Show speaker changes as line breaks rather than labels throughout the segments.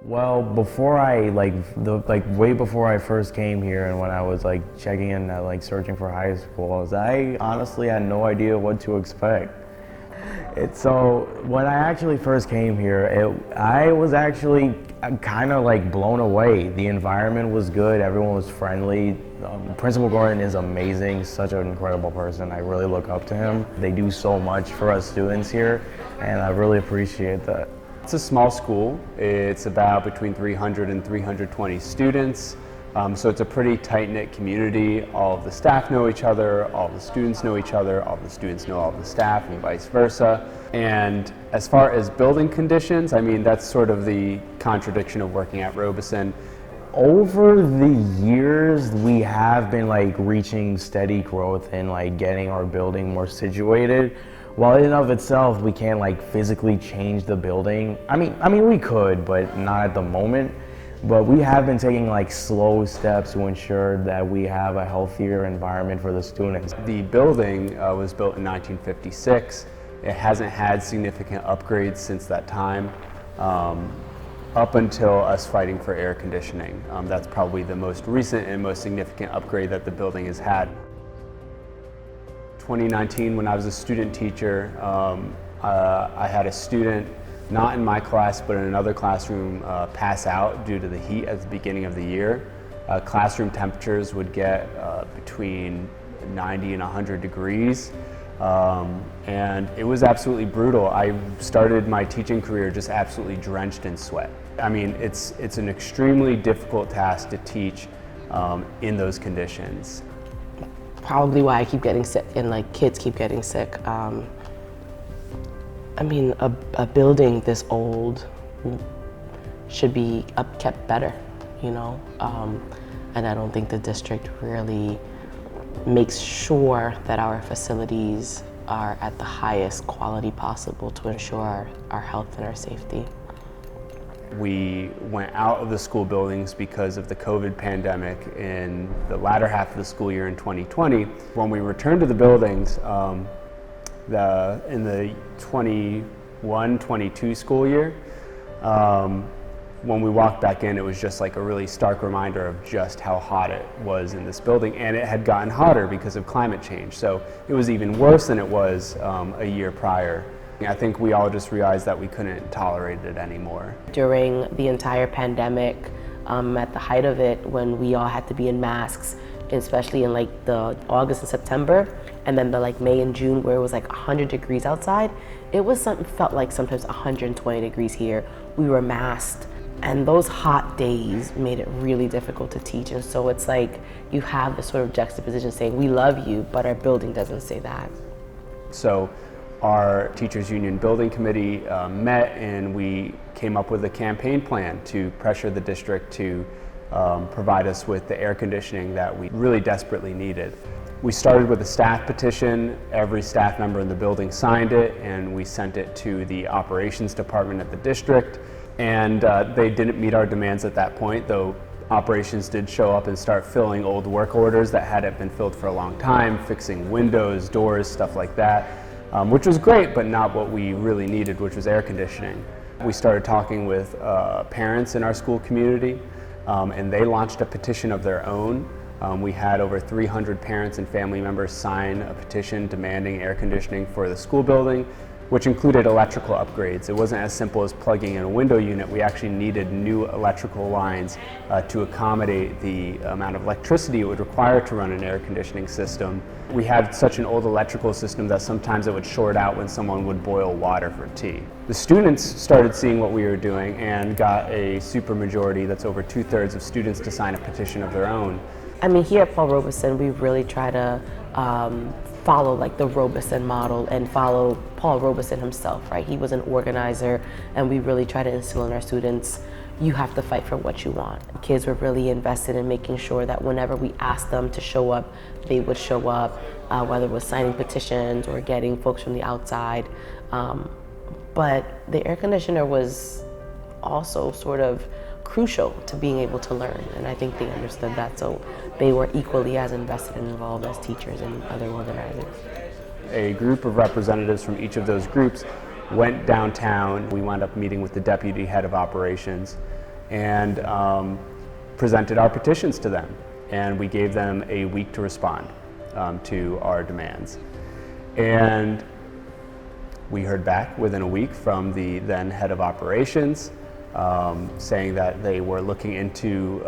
Well, way before I first came here, and when I was checking in, searching for high schools, I honestly had no idea what to expect. So when I actually first came here, I was actually kind of blown away. The environment was good, everyone was friendly. Principal Gordon is amazing, such an incredible person. I really look up to him. They do so much for us students here, and I really appreciate that.
It's a small school. It's about between 300 and 320 students. So it's a pretty tight-knit community. All of the staff know each other, all the students know each other, all the students know all the staff, and vice versa. And as far as building conditions, I mean, that's sort of the contradiction of working at Robeson.
Over the years, we have been reaching steady growth and getting our building more situated. While in and of itself, we can't physically change the building. I mean we could, but not at the moment. But we have been taking slow steps to ensure that we have a healthier environment for the students.
The building was built in 1956. It hasn't had significant upgrades since that time, up until us fighting for air conditioning. That's probably the most recent and most significant upgrade that the building has had. 2019, when I was a student teacher, I had a student, not in my class, but in another classroom, pass out due to the heat at the beginning of the year. Classroom temperatures would get between 90 and 100 degrees, and it was absolutely brutal. I started my teaching career just absolutely drenched in sweat. I mean, it's an extremely difficult task to teach in those conditions.
Probably why I keep getting sick and kids keep getting sick. I mean, a building this old should be kept better, you know? And I don't think the district really makes sure that our facilities are at the highest quality possible to ensure our health and our safety.
We went out of the school buildings because of the COVID pandemic in the latter half of the school year in 2020. When we returned to the buildings in the 21-22 school year, when we walked back in, it was just a really stark reminder of just how hot it was in this building, and it had gotten hotter because of climate change. So it was even worse than it was a year prior. I think we all just realized that we couldn't tolerate it anymore.
During the entire pandemic, at the height of it, when we all had to be in masks, especially in the August and September, and then the May and June where it was 100 degrees outside, felt like sometimes 120 degrees here. We were masked, and those hot days made it really difficult to teach. And so it's you have this sort of juxtaposition saying, we love you, but our building doesn't say that.
So our Teachers Union Building Committee met, and we came up with a campaign plan to pressure the district to provide us with the air conditioning that we really desperately needed. We started with a staff petition. Every staff member in the building signed it, and we sent it to the operations department at the district. And they didn't meet our demands at that point, though operations did show up and start filling old work orders that hadn't been filled for a long time, fixing windows, doors, stuff like that. Which was great, but not what we really needed, which was air conditioning. We started talking with parents in our school community, and they launched a petition of their own. We had over 300 parents and family members sign a petition demanding air conditioning for the school building, which included electrical upgrades. It wasn't as simple as plugging in a window unit. We actually needed new electrical lines to accommodate the amount of electricity it would require to run an air conditioning system. We had such an old electrical system that sometimes it would short out when someone would boil water for tea. The students started seeing what we were doing and got a supermajority, that's over 2/3 of students, to sign a petition of their own.
I mean, here at Paul Robeson, we really try to follow the Robeson model and follow Paul Robeson himself, right? He was an organizer, and we really try to instill in our students, you have to fight for what you want. Kids were really invested in making sure that whenever we asked them to show up, they would show up, whether it was signing petitions or getting folks from the outside. But the air conditioner was also sort of crucial to being able to learn, and I think they understood that, so they were equally as invested and involved as teachers and other organizers.
A group of representatives from each of those groups went downtown. We wound up meeting with the deputy head of operations, and presented our petitions to them. And we gave them a week to respond to our demands. And we heard back within a week from the then head of operations, saying that they were looking into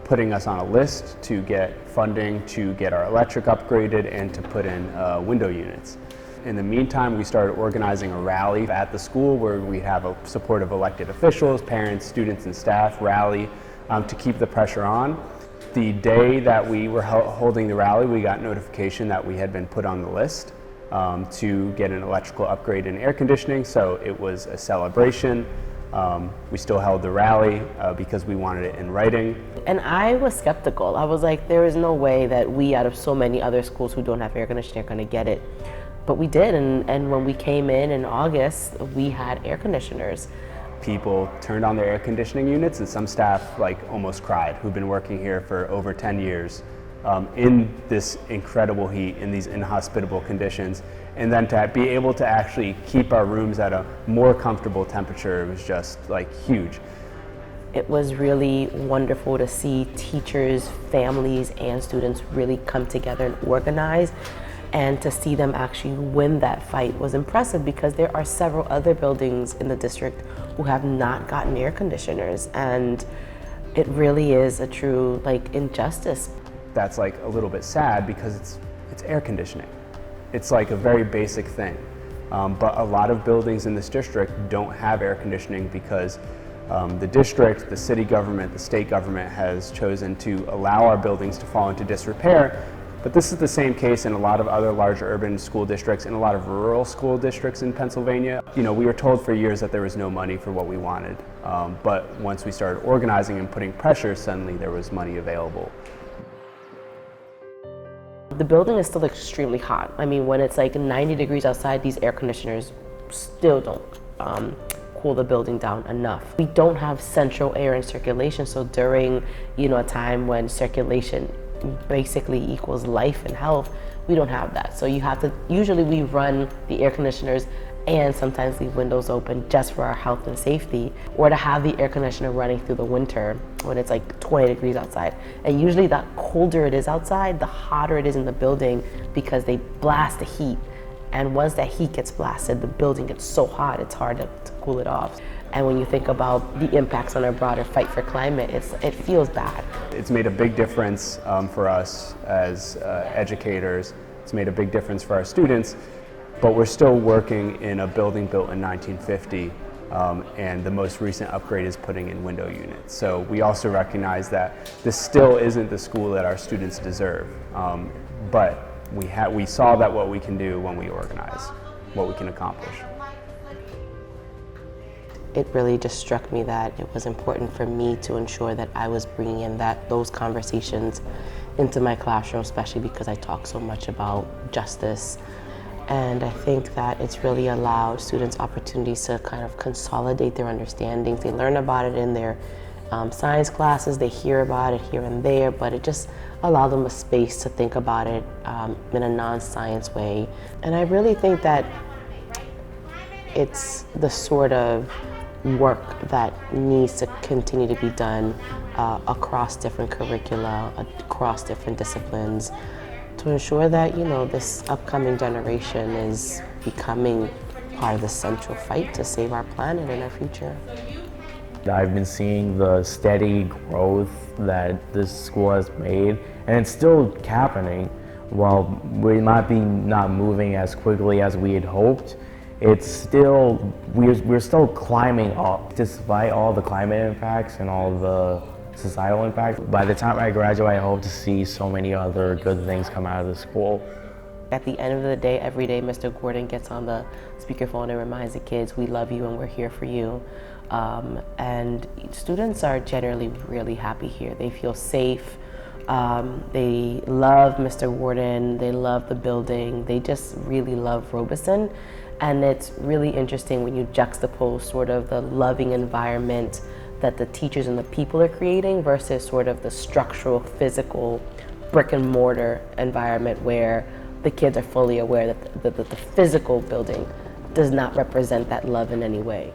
putting us on a list to get funding to get our electric upgraded and to put in window units. In the meantime, we started organizing a rally at the school where we have a support of elected officials, parents, students, and staff rally to keep the pressure on. The day that we were holding the rally, we got notification that we had been put on the list to get an electrical upgrade in air conditioning, so it was a celebration. We still held the rally because we wanted it in writing.
And I was skeptical. I was like, there is no way that we, out of so many other schools who don't have air conditioning, are going to get it. But we did, and when we came in August, we had air conditioners.
People turned on their air conditioning units, and some staff like almost cried, who've been working here for over 10 years in this incredible heat, in these inhospitable conditions. And then to be able to actually keep our rooms at a more comfortable temperature was just like huge.
It was really wonderful to see teachers, families, and students really come together and organize, and to see them actually win that fight was impressive, because there are several other buildings in the district who have not gotten air conditioners, and it really is a true like injustice.
That's like a little bit sad because it's air conditioning. It's like a very basic thing, but a lot of buildings in this district don't have air conditioning because the district, the city government, the state government has chosen to allow our buildings to fall into disrepair. But this is the same case in a lot of other large urban school districts and a lot of rural school districts in Pennsylvania. You know, we were told for years that there was no money for what we wanted, but once we started organizing and putting pressure, suddenly there was money available.
The building is still extremely hot. I mean, when it's like 90 degrees outside, these air conditioners still don't cool the building down enough. We don't have central air in circulation, so during, a time when circulation basically equals life and health, we don't have that. So you have to, usually we run the air conditioners and sometimes leave windows open just for our health and safety, or to have the air conditioner running through the winter when it's like 20 degrees outside. And usually the colder it is outside, the hotter it is in the building, because they blast the heat. And once that heat gets blasted, the building gets so hot, it's hard to cool it off. And when you think about the impacts on our broader fight for climate, it feels bad.
It's made a big difference for us as educators. It's made a big difference for our students, but we're still working in a building built in 1950, and the most recent upgrade is putting in window units. So we also recognize that this still isn't the school that our students deserve, but we saw that what we can do when we organize, what we can accomplish.
It really just struck me that it was important for me to ensure that I was bringing in those conversations into my classroom, especially because I talk so much about justice. And I think that it's really allowed students opportunities to kind of consolidate their understandings. They learn about it in their science classes, they hear about it here and there, but it just allowed them a space to think about it in a non-science way. And I really think that it's the sort of work that needs to continue to be done across different curricula, across different disciplines, to ensure that this upcoming generation is becoming part of the central fight to save our planet and our future.
I've been seeing the steady growth that this school has made, and it's still happening. While we might be not moving as quickly as we had hoped, it's still, we're still climbing up despite all the climate impacts and all the societal impacts. By the time I graduate, I hope to see so many other good things come out of the school.
At the end of the day, every day, Mr. Gordon gets on the speakerphone and reminds the kids, we love you and we're here for you. And students are generally really happy here. They feel safe. They love Mr. Gordon. They love the building. They just really love Robeson. And it's really interesting when you juxtapose sort of the loving environment that the teachers and the people are creating versus sort of the structural, physical, brick and mortar environment where the kids are fully aware that the physical building does not represent that love in any way.